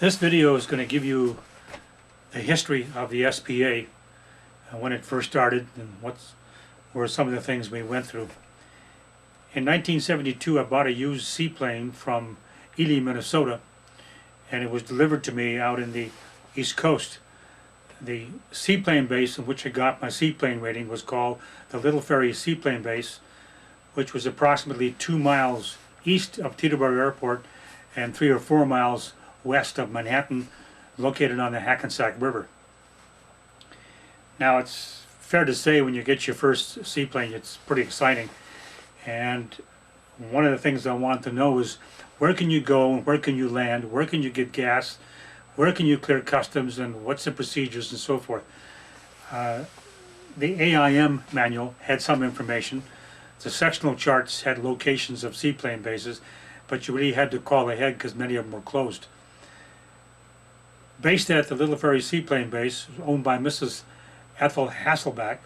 This video is going to give you the history of the SPA, when it first started and what were some of the things we went through. In 1972 I bought a used seaplane from Ely, Minnesota, and it was delivered to me out in the East Coast. The seaplane base in which I got my seaplane rating was called the Little Ferry Seaplane Base, which was approximately 2 miles east of Teterboro Airport and 3 or 4 miles west of Manhattan, located on the Hackensack River. Now, it's fair to say when you get your first seaplane, it's pretty exciting. And one of the things I want to know is, where can you go and where can you land, where can you get gas, where can you clear customs, and what's the procedures and so forth. The AIM manual had some information. The sectional charts had locations of seaplane bases, but you really had to call ahead because many of them were closed. Based at the Little Ferry Seaplane Base, owned by Mrs. Ethel Hasselback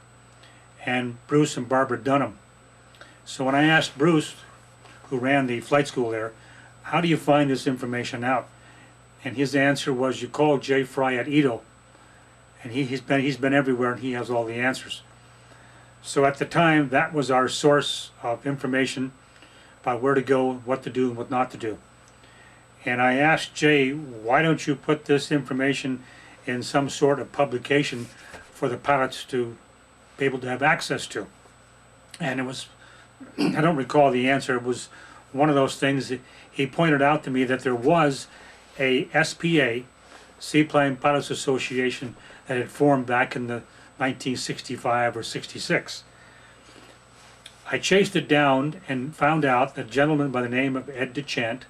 and Bruce and Barbara Dunham. So when I asked Bruce, who ran the flight school there, how do you find this information out? And his answer was, you call Jay Fry at Edo, and he's been everywhere and he has all the answers. So at the time, that was our source of information about where to go, what to do, and what not to do. And I asked Jay, why don't you put this information in some sort of publication for the pilots to be able to have access to? And it was, I don't recall the answer, it was one of those things that he pointed out to me that there was a SPA, Seaplane Pilots Association, that had formed back in the 1965 or 66. I chased it down and found out that a gentleman by the name of Ed DeChant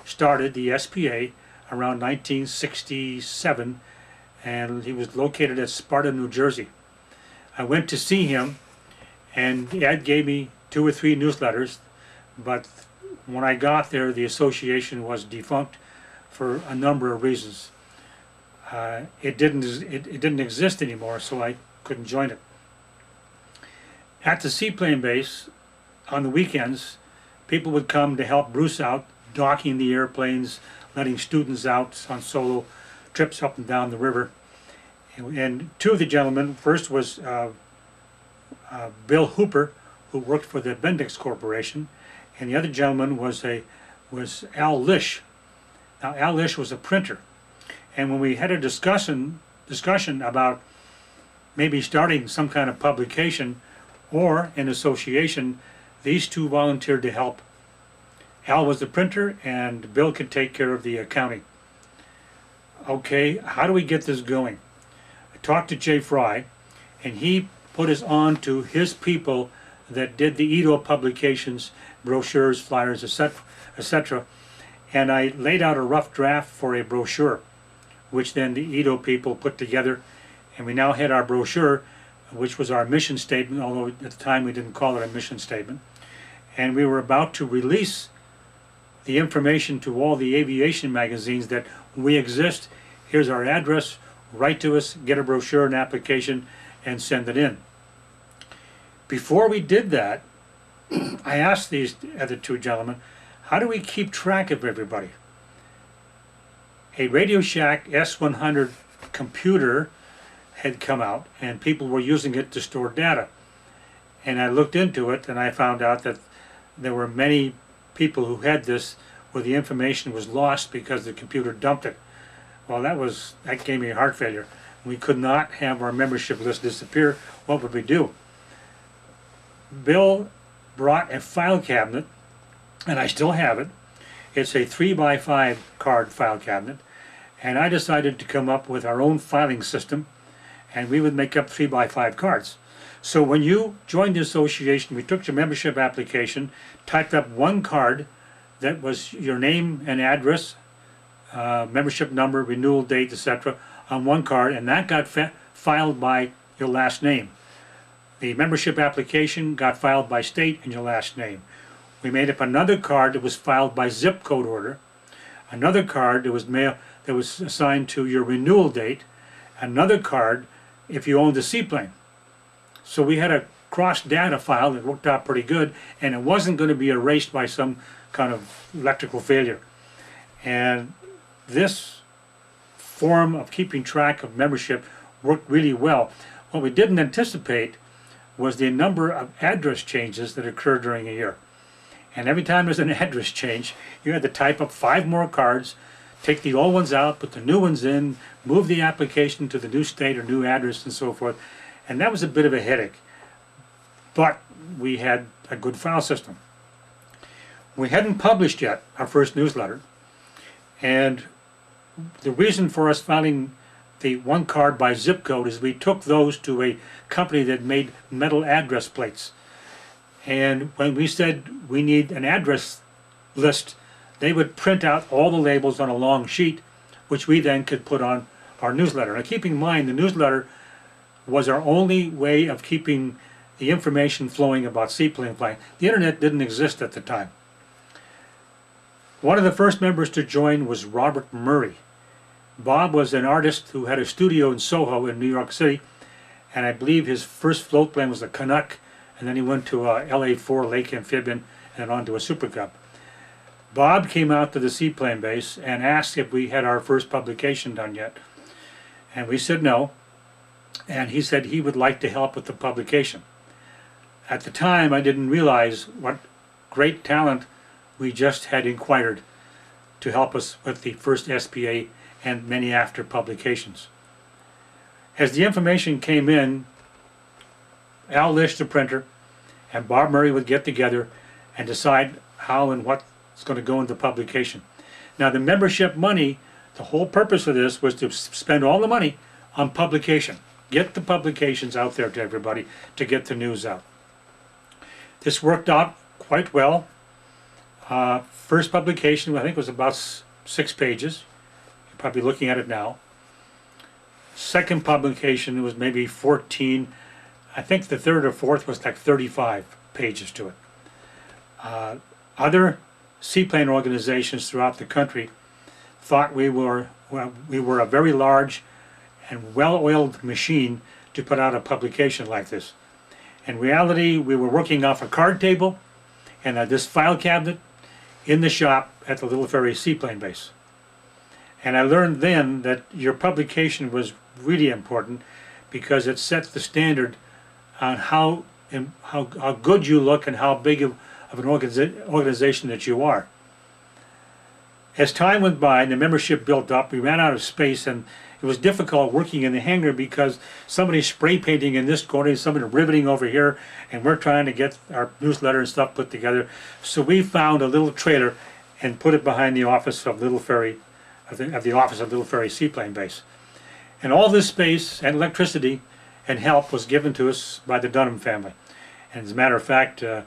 started the SPA around 1967, and he was located at Sparta, New Jersey. I went to see him, and Ed gave me 2 or 3 newsletters, but when I got there, the association was defunct for a number of reasons. It didn't exist anymore, so I couldn't join it. At the seaplane base, on the weekends, people would come to help Bruce out, docking the airplanes, letting students out on solo trips up and down the river. And 2 of the gentlemen, first was Bill Hooper, who worked for the Bendix Corporation, and the other gentleman was Al Lish. Now, Al Lish was a printer, and when we had a discussion about maybe starting some kind of publication or an association, these 2 volunteered to help. Al was the printer and Bill could take care of the accounting. Okay, how do we get this going? I talked to Jay Fry, and he put us on to his people that did the Edo publications, brochures, flyers, etc. And I laid out a rough draft for a brochure, which then the Edo people put together, and we now had our brochure, which was our mission statement, although at the time we didn't call it a mission statement. And we were about to release the information to all the aviation magazines that we exist, here's our address, write to us, get a brochure, an application, and send it in. Before we did that, I asked these other 2 gentlemen, how do we keep track of everybody? A Radio Shack S100 computer had come out and people were using it to store data. And I looked into it and I found out that there were many people who had this where the information was lost because the computer dumped it. Well, that gave me a heart failure. We could not have our membership list disappear. What would we do? Bill brought a file cabinet, and I still have it. It's a 3x5 card file cabinet, and I decided to come up with our own filing system, and we would make up 3x5 cards. So when you joined the association, we took your membership application, typed up 1 card that was your name and address, membership number, renewal date, etc. on 1 card, and that got filed by your last name. The membership application got filed by state and your last name. We made up another card that was filed by zip code order, another card that was assigned to your renewal date, another card if you owned a seaplane. So we had a cross data file that worked out pretty good, and it wasn't going to be erased by some kind of electrical failure. And this form of keeping track of membership worked really well. What we didn't anticipate was the number of address changes that occurred during a year. And every time there's an address change, you had to type up 5 more cards, take the old ones out, put the new ones in, move the application to the new state or new address and so forth. And that was a bit of a headache. But we had a good file system. We hadn't published yet our first newsletter. And the reason for us filing the 1 card by zip code is we took those to a company that made metal address plates. And when we said we need an address list, they would print out all the labels on a long sheet, which we then could put on our newsletter. Now keep in mind, the newsletter was our only way of keeping the information flowing about seaplane flying. The internet didn't exist at the time. One of the first members to join was Robert Murray. Bob was an artist who had a studio in Soho in New York City, and I believe his first float plane was a Canuck, and then he went to a LA-4 Lake Amphibian and on to a Super Cub. Bob came out to the seaplane base and asked if we had our first publication done yet. And we said no, and he said he would like to help with the publication. At the time, I didn't realize what great talent we just had inquired to help us with the first SPA and many after publications. As the information came in, Al Lish, the printer, and Bob Murray would get together and decide how and what's going to go into publication. Now the membership money, the whole purpose of this was to spend all the money on publication. Get the publications out there to everybody to get the news out. This worked out quite well. First publication, I think, was about 6 pages. You're probably looking at it now. Second publication was maybe 14. I think the third or fourth was like 35 pages to it. Other seaplane organizations throughout the country thought we were a very large and well-oiled machine to put out a publication like this. In reality, we were working off a card table and this file cabinet in the shop at the Little Ferry Seaplane Base. And I learned then that your publication was really important because it set the standard on how good you look and how big of an organization that you are. As time went by and the membership built up, we ran out of space, and it was difficult working in the hangar because somebody's spray painting in this corner, somebody riveting over here, and we're trying to get our newsletter and stuff put together. So we found a little trailer and put it behind the office of Little Ferry, of the office of Little Ferry Seaplane Base. And all this space and electricity and help was given to us by the Dunham family. And as a matter of fact, a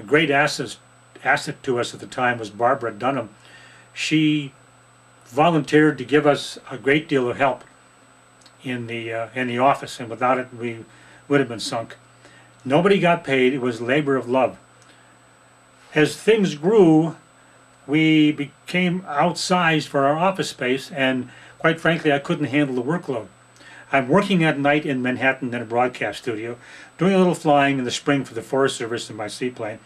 great asset to us at the time was Barbara Dunham. She volunteered to give us a great deal of help in the office, and without it we would have been sunk. Nobody got paid. It was labor of love. As things grew, we became outsized for our office space, and quite frankly I couldn't handle the workload. I'm working at night in Manhattan in a broadcast studio, doing a little flying in the spring for the Forest Service in my seaplane,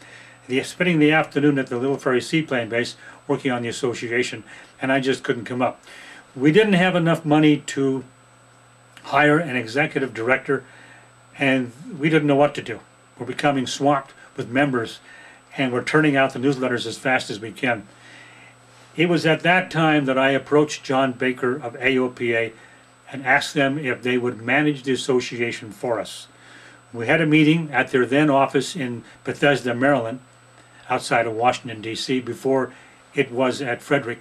spending the afternoon at the Little Ferry Seaplane Base working on the association, and I just couldn't come up. We didn't have enough money to hire an executive director, and we didn't know what to do. We're becoming swamped with members, and we're turning out the newsletters as fast as we can. It was at that time that I approached John Baker of AOPA and asked them if they would manage the association for us. We had a meeting at their then office in Bethesda, Maryland, outside of Washington, D.C., before it was at Frederick,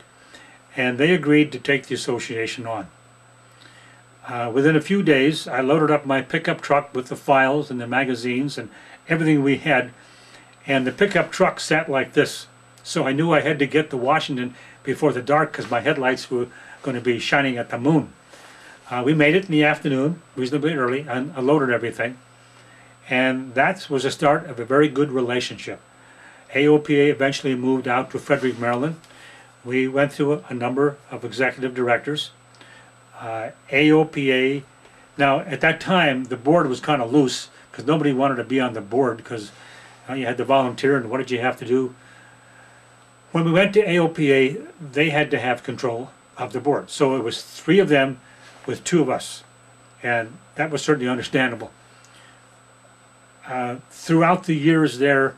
and they agreed to take the association on. Within a few days, I loaded up my pickup truck with the files and the magazines and everything we had, and the pickup truck sat like this. So I knew I had to get to Washington before the dark because my headlights were going to be shining at the moon. We made it in the afternoon, reasonably early, and I loaded everything. And that was the start of a very good relationship. AOPA eventually moved out to Frederick, Maryland. We went through a number of executive directors. AOPA, now at that time the board was kind of loose because nobody wanted to be on the board because you had to volunteer, and what did you have to do? When we went to AOPA, they had to have control. of the board. So it was 3 of them with 2 of us, and that was certainly understandable. Throughout the years there,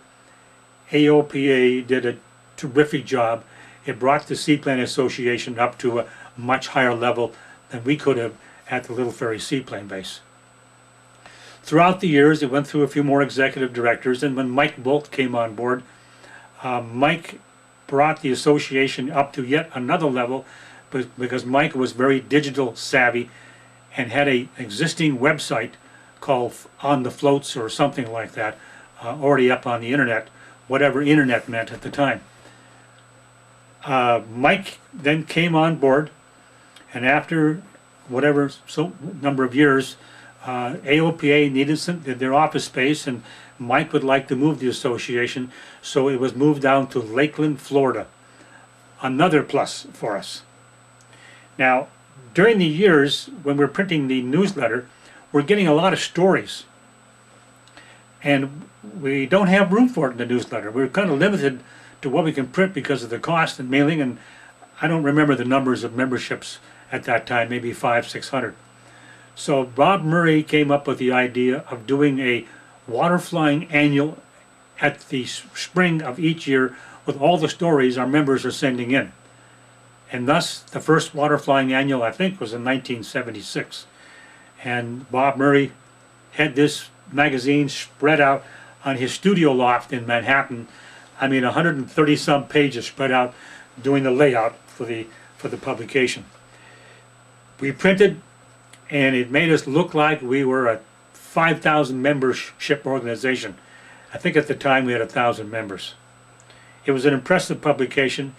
AOPA did a terrific job. It brought the Seaplane Association up to a much higher level than we could have at the Little Ferry Seaplane Base. Throughout the years, it went through a few more executive directors, and when Mike Bolt came on board, Mike brought the association up to yet another level, because Mike was very digital savvy and had an existing website called On the Floats or something like that, already up on the internet, whatever internet meant at the time. Mike then came on board, and after whatever number of years, AOPA needed their office space, and Mike would like to move the association, so it was moved down to Lakeland, Florida. Another plus for us. Now, during the years when we're printing the newsletter, we're getting a lot of stories, and we don't have room for it in the newsletter. We're kind of limited to what we can print because of the cost and mailing, and I don't remember the numbers of memberships at that time, maybe 500-600. So Bob Murray came up with the idea of doing a water flying annual at the spring of each year with all the stories our members are sending in. And thus the first water flying annual, I think, was in 1976. And Bob Murray had this magazine spread out on his studio loft in Manhattan. I mean, 130 some pages spread out doing the layout for the publication. We printed, and it made us look like we were a 5,000 membership organization. I think at the time we had 1,000 members. It was an impressive publication.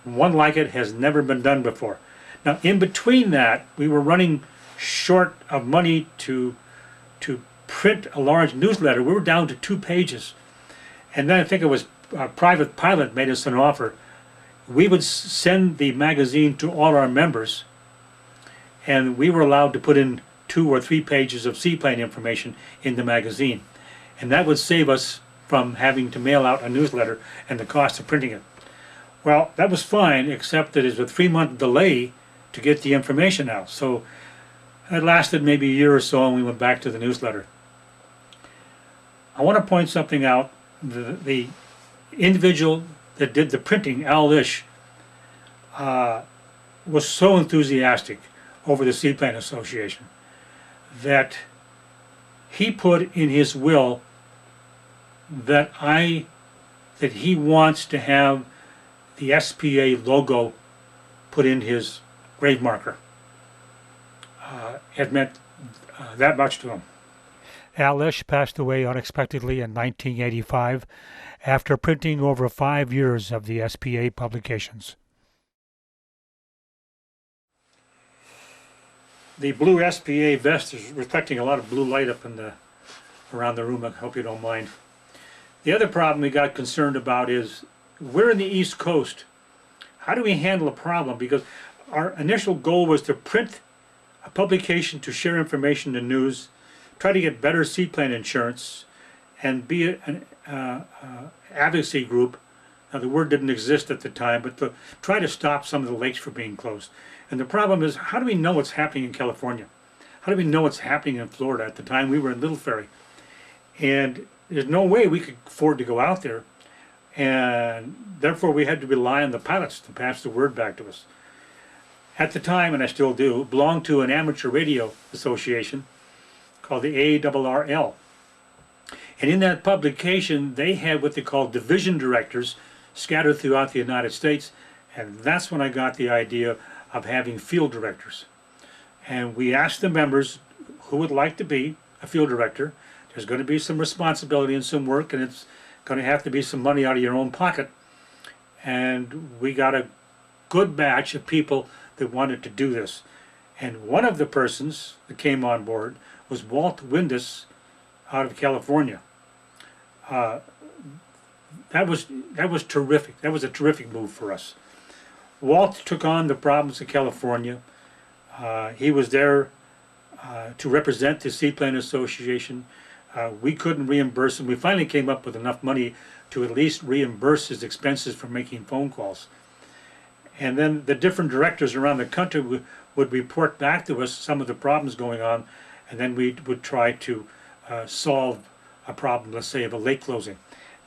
One like it has never been done before. Now, in between that, we were running short of money to print a large newsletter. We were down to 2 pages. And then I think it was Private Pilot made us an offer. We would send the magazine to all our members, and we were allowed to put in 2 or 3 pages of seaplane information in the magazine. And that would save us from having to mail out a newsletter and the cost of printing it. Well, that was fine, except that it was a 3-month delay to get the information out. So it lasted maybe a year or so, and we went back to the newsletter. I want to point something out. The individual that did the printing, Al Lish, was so enthusiastic over the Seaplane Association that he put in his will that he wants to have the SPA logo put in his grave marker. It meant that much to him. Al Lish passed away unexpectedly in 1985 after printing over 5 years of the SPA publications. The blue SPA vest is reflecting a lot of blue light up in around the room. I hope you don't mind. The other problem we got concerned about is we're in the East Coast. How do we handle a problem? Because our initial goal was to print a publication to share information and news, try to get better seaplane insurance, and be an advocacy group. Now, the word didn't exist at the time, but to try to stop some of the lakes from being closed. And the problem is, how do we know what's happening in California? How do we know what's happening in Florida? At the time, we were in Little Ferry. And there's no way we could afford to go out there. And therefore, we had to rely on the pilots to pass the word back to us. At the time, and I still do, belonged to an amateur radio association called the ARRL. And in that publication, they had what they called division directors scattered throughout the United States. And that's when I got the idea of having field directors. And we asked the members who would like to be a field director. There's going to be some responsibility and some work, and it's going to have to be some money out of your own pocket. And we got a good batch of people that wanted to do this. And one of the persons that came on board was Walt Windus out of California. That was terrific. That was a terrific move for us. Walt took on the problems of California. He was there to represent the Seaplane Association. We couldn't reimburse him. We finally came up with enough money to at least reimburse his expenses for making phone calls. And then the different directors around the country would report back to us some of the problems going on, and then we would try to solve a problem, let's say, of a lake closing.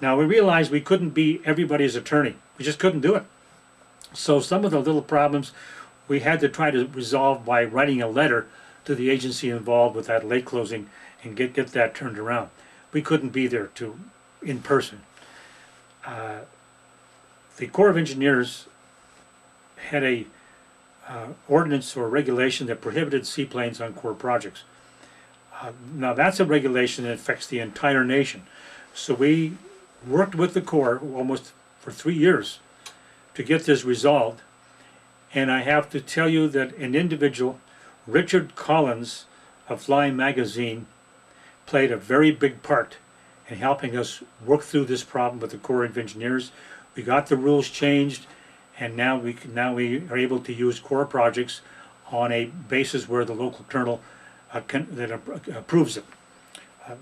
Now we realized we couldn't be everybody's attorney. We just couldn't do it. So some of the little problems we had to try to resolve by writing a letter to the agency involved with that lake closing and get that turned around. We couldn't be there in person. The Corps of Engineers had a ordinance or regulation that prohibited seaplanes on Corps projects. Now that's a regulation that affects the entire nation. So we worked with the Corps almost for 3 years to get this resolved. And I have to tell you that an individual, Richard Collins of Flying Magazine, played a very big part in helping us work through this problem with the Corps of Engineers. We got the rules changed, and now we are able to use Corps projects on a basis where the local colonel approves it.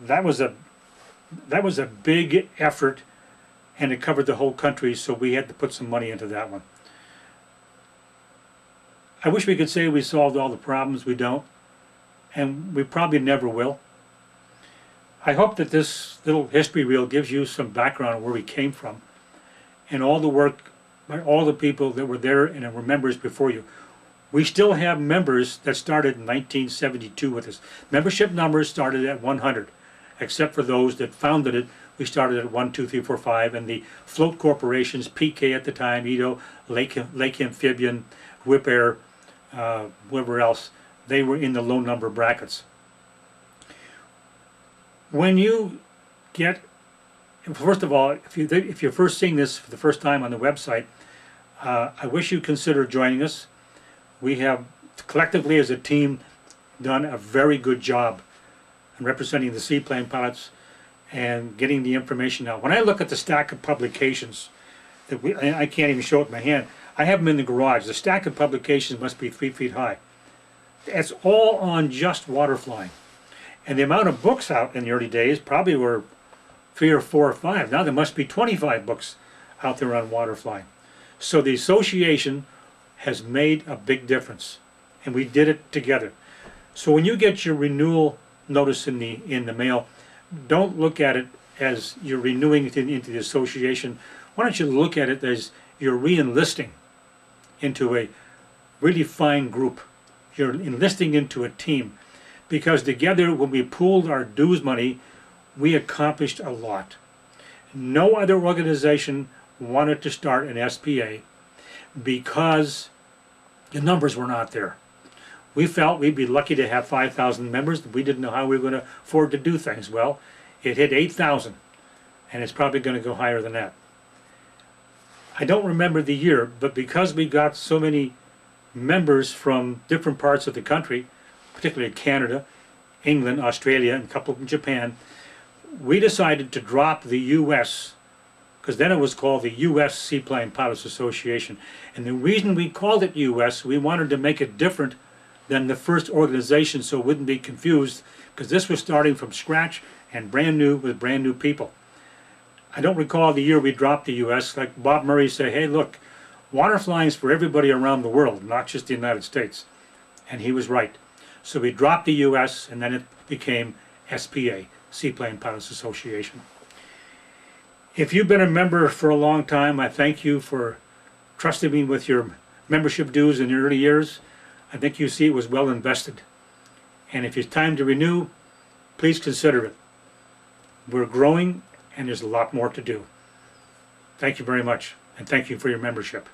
That was a big effort, and it covered the whole country, so we had to put some money into that one. I wish we could say we solved all the problems. We don't, and we probably never will. I hope that this little history reel gives you some background on where we came from and all the work by all the people that were there and were members before you. We still have members that started in 1972 with us. Membership numbers started at 100, except for those that founded it. We started at 1, 2, 3, 4, 5, and the float corporations, PK at the time, Edo, Lake Amphibian, Whip Air, whoever else, they were in the low number brackets. When you get, first of all, if you're first seeing this for the first time on the website, I wish you'd consider joining us. We have collectively as a team done a very good job in representing the seaplane pilots and getting the information out. When I look at the stack of publications, I can't even show it in my hand. I have them in the garage. The stack of publications must be 3 feet high. It's all on just water flying. And the amount of books out in the early days probably were 3 or 4 or 5. Now there must be 25 books out there on water flying. So the association has made a big difference, and we did it together. So when you get your renewal notice in the mail, don't look at it as you're renewing it into the association. Why don't you look at it as you're re-enlisting into a really fine group. You're enlisting into a team, because together, when we pooled our dues money, we accomplished a lot. No other organization wanted to start an SPA because the numbers were not there. We felt we'd be lucky to have 5,000 members. We didn't know how we were going to afford to do things. Well, it hit 8,000, and it's probably going to go higher than that. I don't remember the year, but because we got so many members from different parts of the country, particularly Canada, England, Australia, and a couple from Japan, we decided to drop the U.S., because then it was called the U.S. Seaplane Pilots Association. And the reason we called it U.S., we wanted to make it different than the first organization so it wouldn't be confused, because this was starting from scratch and brand new with brand new people. I don't recall the year we dropped the U.S. Like Bob Murray said, hey, look, water flying is for everybody around the world, not just the United States. And he was right. So we dropped the U.S. and then it became SPA, Seaplane Pilots Association. If you've been a member for a long time, I thank you for trusting me with your membership dues in the early years. I think you see it was well invested. And if it's time to renew, please consider it. We're growing and there's a lot more to do. Thank you very much, and thank you for your membership.